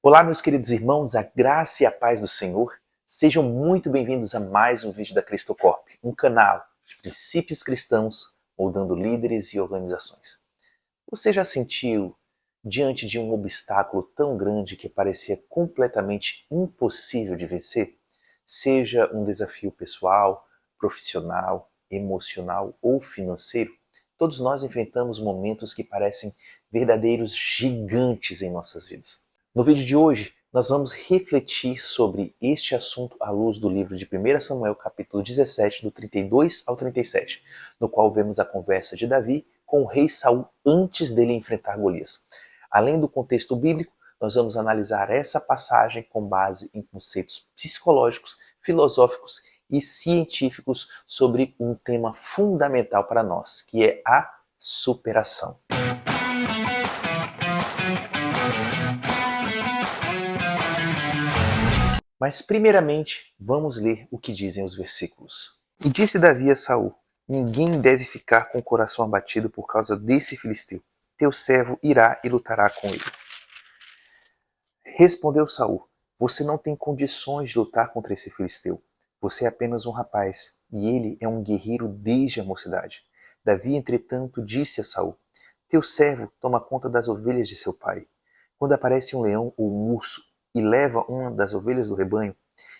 Olá, meus queridos irmãos, a graça e a paz do Senhor. Sejam muito bem-vindos a mais um vídeo da Cristocorp, um canal de princípios cristãos moldando líderes e organizações. Você já sentiu, diante de um obstáculo tão grande que parecia completamente impossível de vencer, seja um desafio pessoal, profissional, emocional ou financeiro? Todos nós enfrentamos momentos que parecem verdadeiros gigantes em nossas vidas. No vídeo de hoje, nós vamos refletir sobre este assunto à luz do livro de 1 Samuel, capítulo 17, do 32 ao 37, no qual vemos a conversa de Davi com o rei Saul antes dele enfrentar Golias. Além do contexto bíblico, nós vamos analisar essa passagem com base em conceitos psicológicos, filosóficos e científicos sobre um tema fundamental para nós, que é a superação. Mas primeiramente, vamos ler o que dizem os versículos. E disse Davi a Saul: ninguém deve ficar com o coração abatido por causa desse filisteu. Teu servo irá e lutará com ele. Respondeu Saul: você não tem condições de lutar contra esse filisteu. Você é apenas um rapaz, e ele é um guerreiro desde a mocidade. Davi, entretanto, disse a Saul: teu servo toma conta das ovelhas de seu pai. Quando aparece um leão ou um urso e leva uma das ovelhas do rebanho,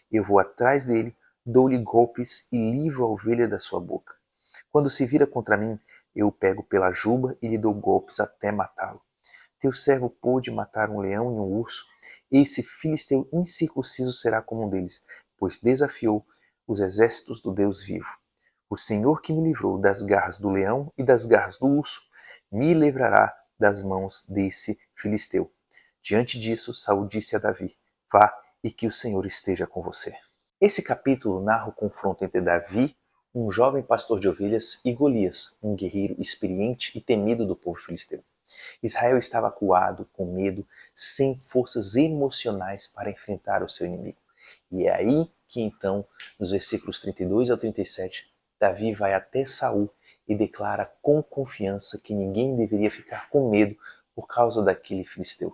eu vou atrás dele, dou-lhe golpes e livro a ovelha da sua boca. Quando se vira contra mim, eu o pego pela juba e lhe dou golpes até matá-lo. Teu servo pôde matar um leão e um urso, esse filisteu incircunciso será como um deles, pois desafiou os exércitos do Deus vivo. O Senhor que me livrou das garras do leão e das garras do urso, me livrará das mãos desse filisteu. Diante disso, Saul disse a Davi: vá e que o Senhor esteja com você. Esse capítulo narra o confronto entre Davi, um jovem pastor de ovelhas, e Golias, um guerreiro experiente e temido do povo filisteu. Israel estava acuado, com medo, sem forças emocionais para enfrentar o seu inimigo. E é aí que então, nos versículos 32 ao 37, Davi vai até Saul e declara com confiança que ninguém deveria ficar com medo por causa daquele filisteu,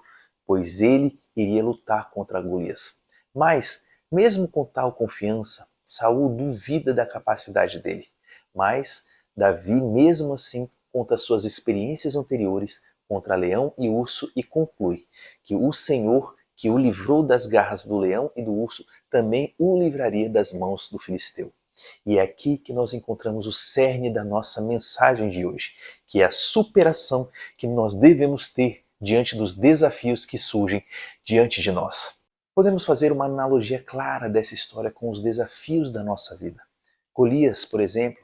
pois ele iria lutar contra Golias. Mas, mesmo com tal confiança, Saul duvida da capacidade dele. Mas Davi, mesmo assim, conta suas experiências anteriores contra leão e urso e conclui que o Senhor, que o livrou das garras do leão e do urso, também o livraria das mãos do filisteu. E é aqui que nós encontramos o cerne da nossa mensagem de hoje, que é a superação que nós devemos ter diante dos desafios que surgem diante de nós. Podemos fazer uma analogia clara dessa história com os desafios da nossa vida. Golias, por exemplo,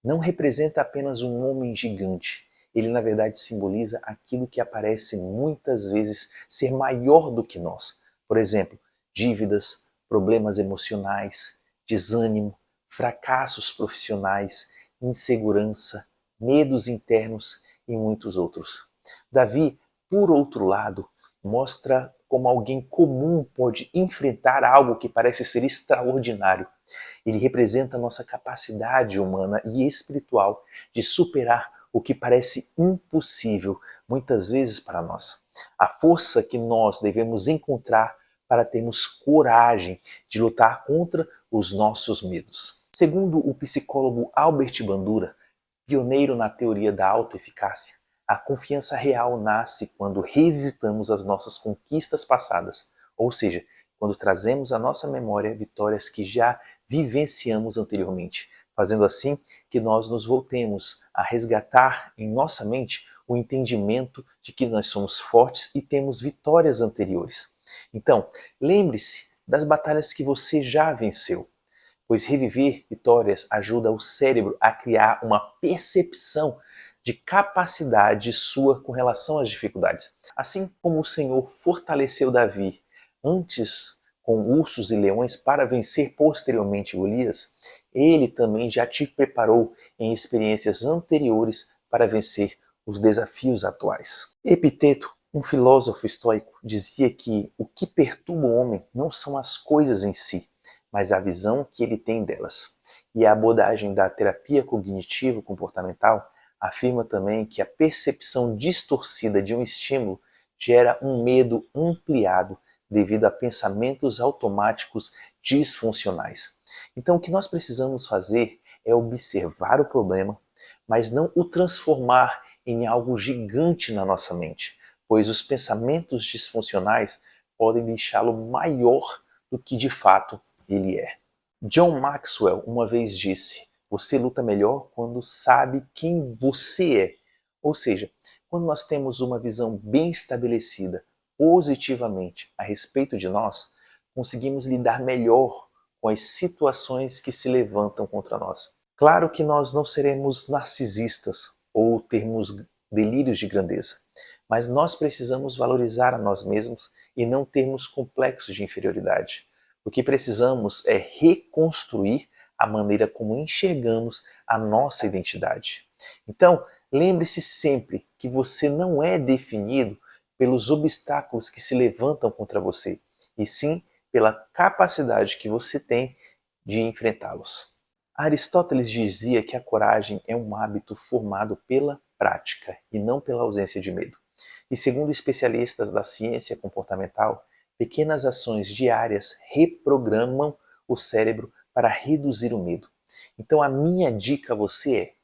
não representa apenas um homem gigante. Ele, na verdade, simboliza aquilo que aparece muitas vezes ser maior do que nós. Por exemplo, dívidas, problemas emocionais, desânimo, fracassos profissionais, insegurança, medos internos e muitos outros. Davi, por outro lado, mostra como alguém comum pode enfrentar algo que parece ser extraordinário. Ele representa a nossa capacidade humana e espiritual de superar o que parece impossível, muitas vezes para nós. A força que nós devemos encontrar para termos coragem de lutar contra os nossos medos. Segundo o psicólogo Albert Bandura, pioneiro na teoria da autoeficácia, a confiança real nasce quando revisitamos as nossas conquistas passadas, ou seja, quando trazemos à nossa memória vitórias que já vivenciamos anteriormente, fazendo assim que nós nos voltemos a resgatar em nossa mente o entendimento de que nós somos fortes e temos vitórias anteriores. Então, lembre-se das batalhas que você já venceu, pois reviver vitórias ajuda o cérebro a criar uma percepção de capacidade sua com relação às dificuldades. Assim como o Senhor fortaleceu Davi antes com ursos e leões para vencer posteriormente Golias, ele também já te preparou em experiências anteriores para vencer os desafios atuais. Epiteto, um filósofo estoico, dizia que o que perturba o homem não são as coisas em si, mas a visão que ele tem delas. E a abordagem da terapia cognitivo-comportamental afirma também que a percepção distorcida de um estímulo gera um medo ampliado devido a pensamentos automáticos disfuncionais. Então, o que nós precisamos fazer é observar o problema, mas não o transformar em algo gigante na nossa mente, pois os pensamentos disfuncionais podem deixá-lo maior do que de fato ele é. John Maxwell uma vez disse: você luta melhor quando sabe quem você é. Ou seja, quando nós temos uma visão bem estabelecida positivamente a respeito de nós, conseguimos lidar melhor com as situações que se levantam contra nós. Claro que nós não seremos narcisistas ou termos delírios de grandeza, mas nós precisamos valorizar a nós mesmos e não termos complexos de inferioridade. O que precisamos é reconstruir a maneira como enxergamos a nossa identidade. Então, lembre-se sempre que você não é definido pelos obstáculos que se levantam contra você, e sim pela capacidade que você tem de enfrentá-los. Aristóteles dizia que a coragem é um hábito formado pela prática e não pela ausência de medo. E segundo especialistas da ciência comportamental, pequenas ações diárias reprogramam o cérebro para reduzir o medo. Então a minha dica a você é: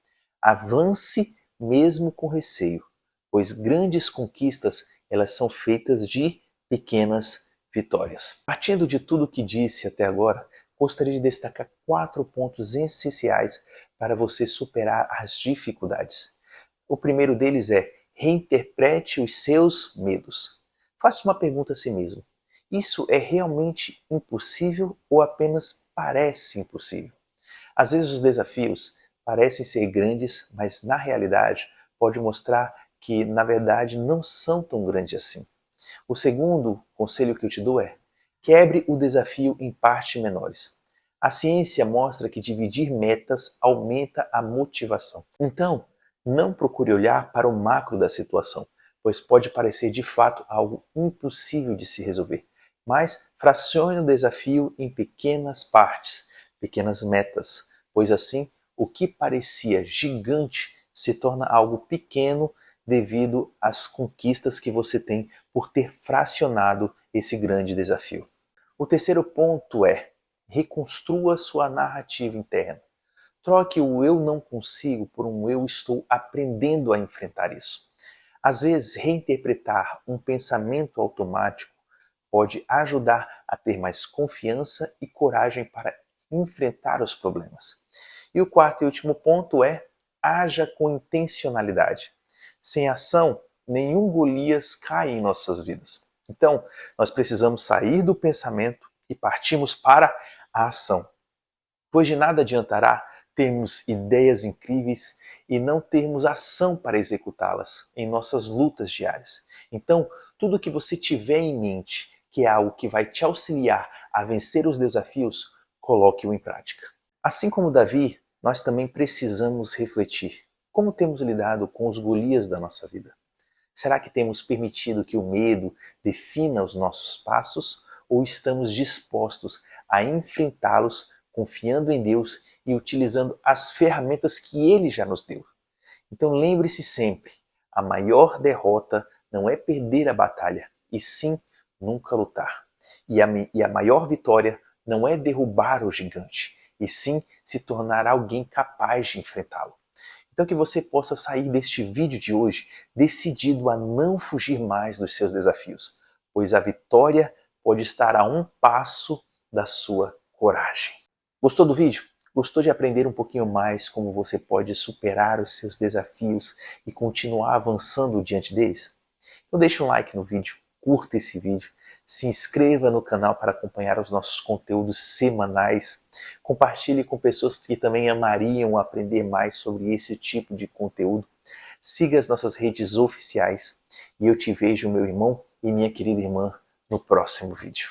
avance mesmo com receio, pois grandes conquistas elas são feitas de pequenas vitórias. Partindo de tudo que disse até agora, gostaria de destacar 4 pontos essenciais para você superar as dificuldades. O primeiro deles é: reinterprete os seus medos. Faça uma pergunta a si mesmo: isso é realmente impossível ou apenas parece impossível? Às vezes os desafios parecem ser grandes, mas na realidade pode mostrar que na verdade não são tão grandes assim. O segundo conselho que eu te dou é: quebre o desafio em partes menores. A ciência mostra que dividir metas aumenta a motivação. Então, não procure olhar para o macro da situação, pois pode parecer de fato algo impossível de se resolver. Mas fracione o desafio em pequenas partes, pequenas metas, pois assim o que parecia gigante se torna algo pequeno devido às conquistas que você tem por ter fracionado esse grande desafio. O terceiro ponto é: reconstrua sua narrativa interna. Troque o eu não consigo por um eu estou aprendendo a enfrentar isso. Às vezes, reinterpretar um pensamento automático pode ajudar a ter mais confiança e coragem para enfrentar os problemas. E o quarto e último ponto é: haja com intencionalidade. Sem ação, nenhum Golias cai em nossas vidas. Então, nós precisamos sair do pensamento e partirmos para a ação. Pois de nada adiantará termos ideias incríveis e não termos ação para executá-las em nossas lutas diárias. Então, tudo que você tiver em mente, que é algo que vai te auxiliar a vencer os desafios, coloque-o em prática. Assim como Davi, nós também precisamos refletir: como temos lidado com os Golias da nossa vida? Será que temos permitido que o medo defina os nossos passos ou estamos dispostos a enfrentá-los confiando em Deus e utilizando as ferramentas que Ele já nos deu? Então lembre-se sempre: a maior derrota não é perder a batalha, e sim nunca lutar. E a maior vitória não é derrubar o gigante, e sim se tornar alguém capaz de enfrentá-lo. Então que você possa sair deste vídeo de hoje decidido a não fugir mais dos seus desafios, pois a vitória pode estar a um passo da sua coragem. Gostou do vídeo? Gostou de aprender um pouquinho mais como você pode superar os seus desafios e continuar avançando diante deles? Então deixa um like no vídeo, curta esse vídeo, se inscreva no canal para acompanhar os nossos conteúdos semanais, compartilhe com pessoas que também amariam aprender mais sobre esse tipo de conteúdo, siga as nossas redes oficiais e eu te vejo, meu irmão e minha querida irmã, no próximo vídeo.